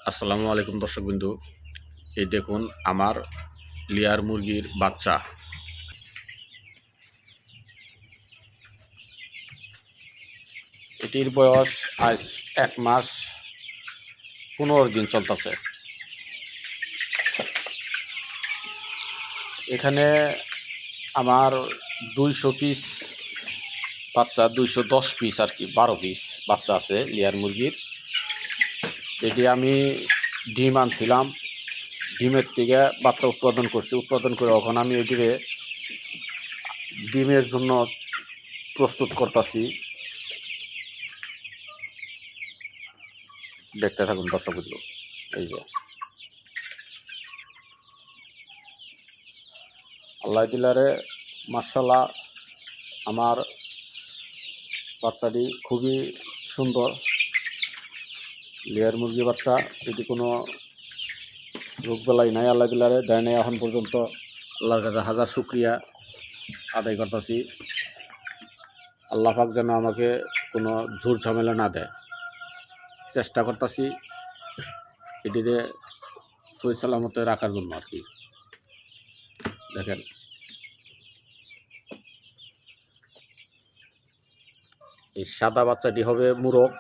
আসসালামু আলাইকুম দর্শকবৃন্দু। এই দেখুন আমার লেয়ার মুরগির বাচ্চা। এটির বয়স আজ 1 মাস 15 দিন চলতেছে। এখানে আমার 200 পিস বাচ্চা, 210 পিস আর কি, 12 পিস বাচ্চা আছে লেয়ার মুরগির। এটি আমি ডিম আনছিলাম, ডিমের থেকে বাচ্চা উৎপাদন করছি। উৎপাদন করে এখন আমি এটিরে ডিমের জন্য প্রস্তুত করতেছি। দেখতে থাকুন দর্শকবৃন্দ। এই যে আল্লাহ দিলারে মাশাআল্লাহ, আমার বাচ্চাটি খুবই সুন্দর লেয়ার মুরগি বাচ্চা। এটি কোনো রোগবেলাই নাই, আল্লাহ দিলারে দেয় নাই এখন পর্যন্ত। আল্লাহর কাছে হাজার শুকরিয়া আদায় করতেছি। আল্লাহ পাক যেন আমাকে কোনো ঝুর ঝামেলা না দেয়। চেষ্টা করতেছি এটিতে সহি সালামতে রাখার জন্য আর কি। দেখেন, এই সাদা বাচ্চাটি হবে মুরগ।